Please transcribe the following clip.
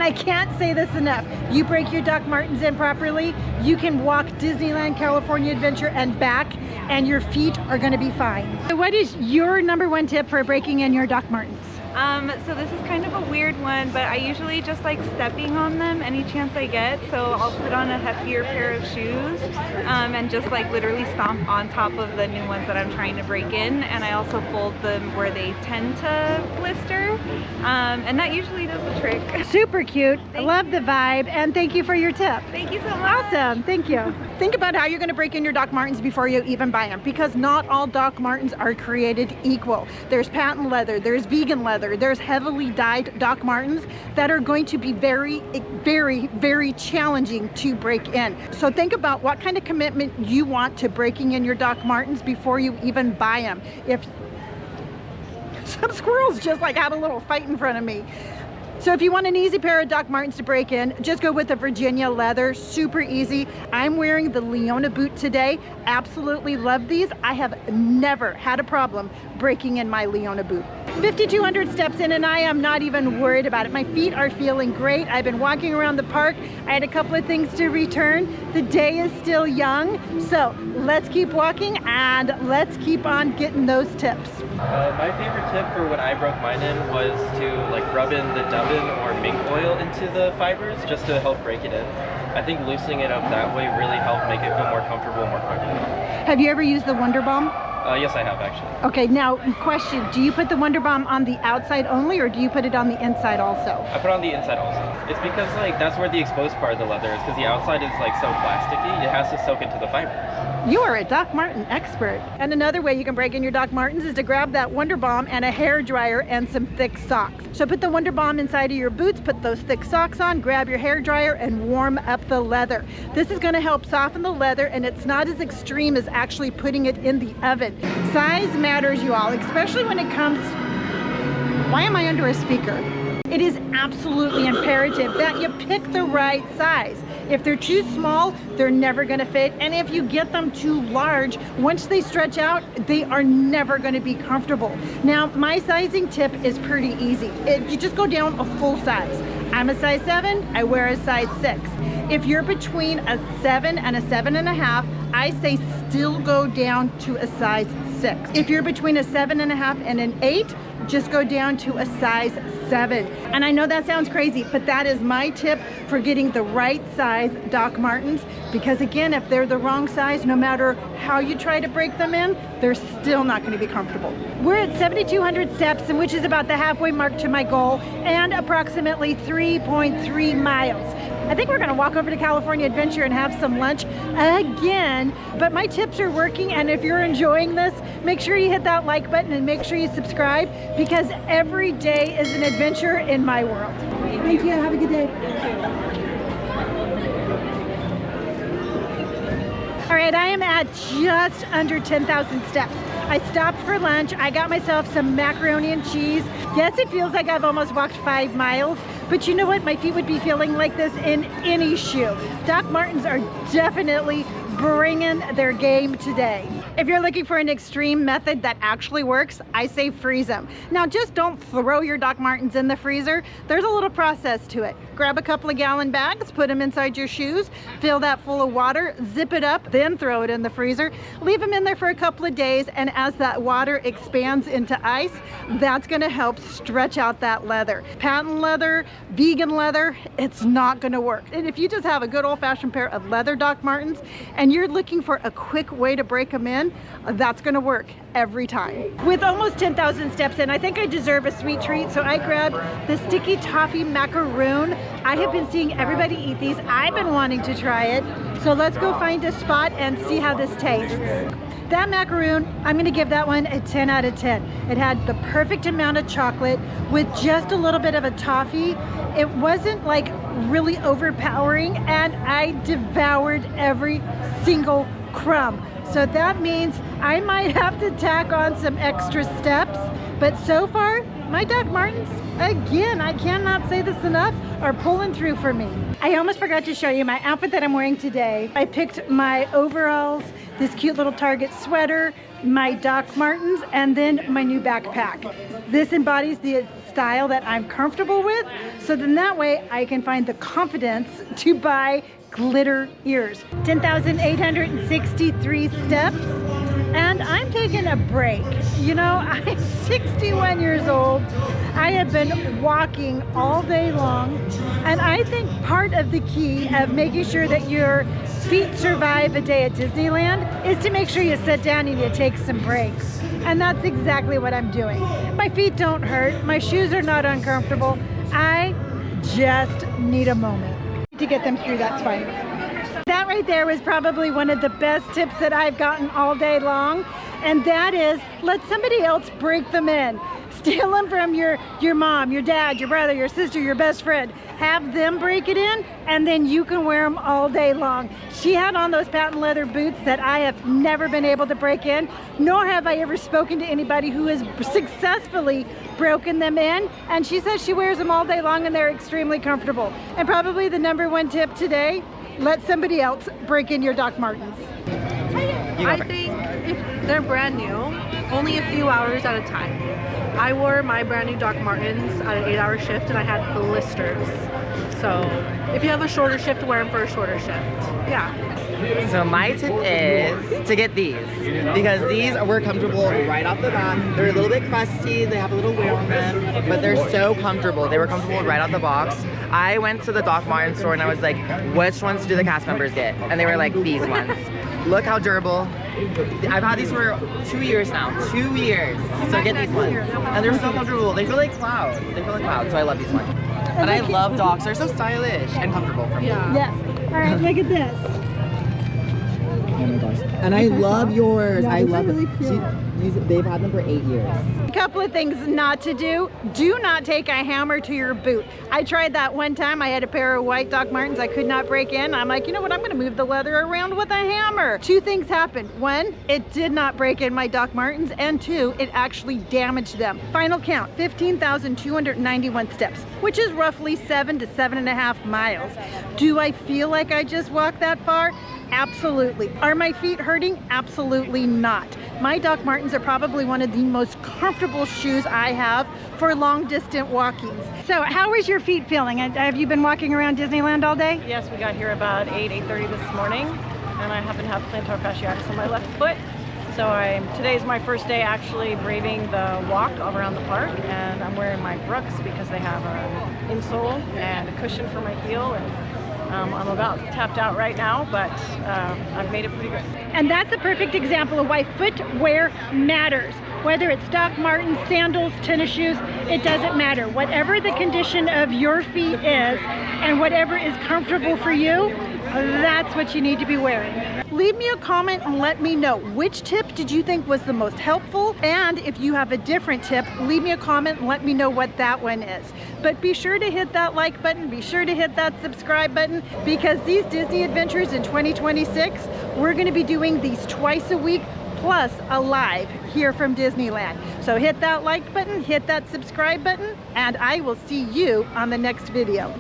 I can't say this enough. You break your Doc Martens in properly, you can walk Disneyland, California Adventure and back, and your feet are gonna be fine. So what is your #1 tip for breaking in your Doc Martens? So this is kind of a weird one, but I usually just like stepping on them any chance I get. So I'll put on a heftier pair of shoes and just like literally stomp on top of the new ones that I'm trying to break in. And I also fold them where they tend to blister. And that usually does the trick. Super cute. I love the vibe, and thank you for your tip. Thank you so much. Awesome, thank you. Think about how you're gonna break in your Doc Martens before you even buy them, because not all Doc Martens are created equal. There's patent leather, there's vegan leather, there's heavily dyed Doc Martens that are going to be very, very challenging to break in. So think about what kind of commitment you want to breaking in your Doc Martens before you even buy them. If some squirrels just like had a little fight in front of me. So if you want an easy pair of Doc Martens to break in, just go with the Virginia leather, super easy. I'm wearing the Leona boot today. Absolutely love these. I have never had a problem breaking in my Leona boot. 5,200 steps in and I am not even worried about it. My feet are feeling great. I've been walking around the park. I had a couple of things to return. The day is still young. So let's keep walking and let's keep on getting those tips. My favorite tip for when I broke mine in was to like rub in the dubbin or mink oil into the fibers just to help break it in. I think loosening it up that way really helped make it feel more comfortable, more quickly. Have you ever used the Wonder Balm? Yes, I have actually. Okay, now question, do you put the Wonder Balm on the outside only or do you put it on the inside also? I put it on the inside also. It's because like that's where the exposed part of the leather is, because the outside is like so plasticky, it has to soak into the fibers. You are a Doc Marten expert. And another way you can break in your Doc Martens is to grab that Wonder Balm and a hair dryer and some thick socks. So put the Wonder Balm inside of your boots, put those thick socks on, grab your hair dryer and warm up the leather. This is gonna help soften the leather and it's not as extreme as actually putting it in the oven. Size matters, you all, especially when it comes, why am I under a speaker? It is absolutely imperative that you pick the right size. If they're too small, they're never gonna fit. And if you get them too large, once they stretch out, they are never gonna be comfortable. Now, my sizing tip is pretty easy. You just go down a full size. I'm a size 7, I wear a size 6. If you're between a 7 and a 7.5, I say still go down to a size 6. If you're between a 7.5 and an 8, just go down to a size 7. And I know that sounds crazy, but that is my tip for getting the right size Doc Martens, because again, if they're the wrong size, no matter how you try to break them in, they're still not going to be comfortable. We're at 7,200 steps, and which is about the halfway mark to my goal, and approximately 3.3 miles. I think we're gonna walk over to California Adventure and have some lunch again, but my tips are working, and if you're enjoying this, make sure you hit that like button and make sure you subscribe, because every day is an adventure in my world. Thank you, have a good day. All right, I am at just under 10,000 steps. I stopped for lunch. I got myself some macaroni and cheese. Yes, it feels like I've almost walked 5 miles, but you know what? My feet would be feeling like this in any shoe. Doc Martens are definitely bringing their game today. If you're looking for an extreme method that actually works, I say freeze them. Now, just don't throw your Doc Martens in the freezer. There's a little process to it. Grab a couple of gallon bags, put them inside your shoes, fill that full of water, zip it up, then throw it in the freezer. Leave them in there for a couple of days, and as that water expands into ice, that's gonna help stretch out that leather. Patent leather, vegan leather, it's not gonna work. And if you just have a good old-fashioned pair of leather Doc Martens and you're looking for a quick way to break them in, that's gonna work every time. With almost 10,000 steps in, I think I deserve a sweet treat, so I grabbed the sticky toffee macaroon. I have been seeing everybody eat these. I've been wanting to try it, so let's go find a spot and see how this tastes. That macaroon, I'm gonna give that one a 10 out of 10. It had the perfect amount of chocolate with just a little bit of a toffee. It wasn't like really overpowering, and I devoured every single crumb. So that means I might have to tack on some extra steps, but so far my Doc Martens, again, I cannot say this enough, are pulling through for me. I almost forgot to show you my outfit that I'm wearing today. I picked my overalls, this cute little Target sweater, my Doc Martens, and then my new backpack. This embodies the style that I'm comfortable with, so then that way I can find the confidence to buy glitter ears. 10,863 steps, and I'm taking a break. You know, I'm 61 years old. I have been walking all day long, and I think part of the key of making sure that your feet survive a day at Disneyland is to make sure you sit down and you take some breaks. And that's exactly what I'm doing. My feet don't hurt, my shoes are not uncomfortable. I just need a moment to get them through, that's fine. That right there was probably one of the best tips that I've gotten all day long, and that is let somebody else break them in. Steal them from your mom, your dad, your brother, your sister, your best friend. Have them break it in, and then you can wear them all day long. She had on those patent leather boots that I have never been able to break in, nor have I ever spoken to anybody who has successfully broken them in, and she says she wears them all day long and they're extremely comfortable. And probably the #1 tip today, let somebody else break in your Doc Martens. I think if they're brand new, only a few hours at a time. I wore my brand new Doc Martens at an 8-hour shift and I had blisters. So if you have a shorter shift, wear them for a shorter shift. Yeah. So my tip is to get these, because these were comfortable right off the bat. They're a little bit crusty, they have a little wear on them, but they're so comfortable. They were comfortable right out the box. I went to the Doc Martens store and I was like, which ones do the cast members get? And they were like, these ones. Look how durable. I've had these for 2 years now. 2 years. So get these ones. And they're so comfortable. They feel like clouds. They feel like clouds. So I love these ones. And I love Docs. They're so stylish and comfortable for me. Yes. All right, look at this. Oh my gosh. And I love yours. Yeah, I love really they've had them for 8 years. A couple of things not to do. Do not take a hammer to your boot. I tried that one time. I had a pair of white Doc Martens I could not break in. I'm like, you know what? I'm going to move the leather around with a hammer. 2 things happened. 1, it did not break in my Doc Martens, and 2, it actually damaged them. Final count, 15,291 steps, which is roughly 7 to 7.5 miles. Do I feel like I just walked that far? Absolutely. Are my feet hurting? Absolutely not. My Doc Martens are probably one of the most comfortable shoes I have for long distance walkings. So how is your feet feeling? Have you been walking around Disneyland all day? Yes, we got here about 8:30 this morning, and I happen to have plantar fasciitis on my left foot. So today's my first day actually braving the walk around the park, and I'm wearing my Brooks because they have an insole and a cushion for my heel, and I'm about tapped out right now, but I've made it pretty good. And that's a perfect example of why footwear matters. Whether it's Doc Martens, sandals, tennis shoes, it doesn't matter. Whatever the condition of your feet is and whatever is comfortable for you, that's what you need to be wearing. Leave me a comment and let me know which tip did you think was the most helpful, and if you have a different tip, leave me a comment and let me know what that one is. But be sure to hit that like button, be sure to hit that subscribe button, because these Disney adventures in 2026, we're going to be doing these twice a week plus a live here from Disneyland. So hit that like button, hit that subscribe button, and I will see you on the next video.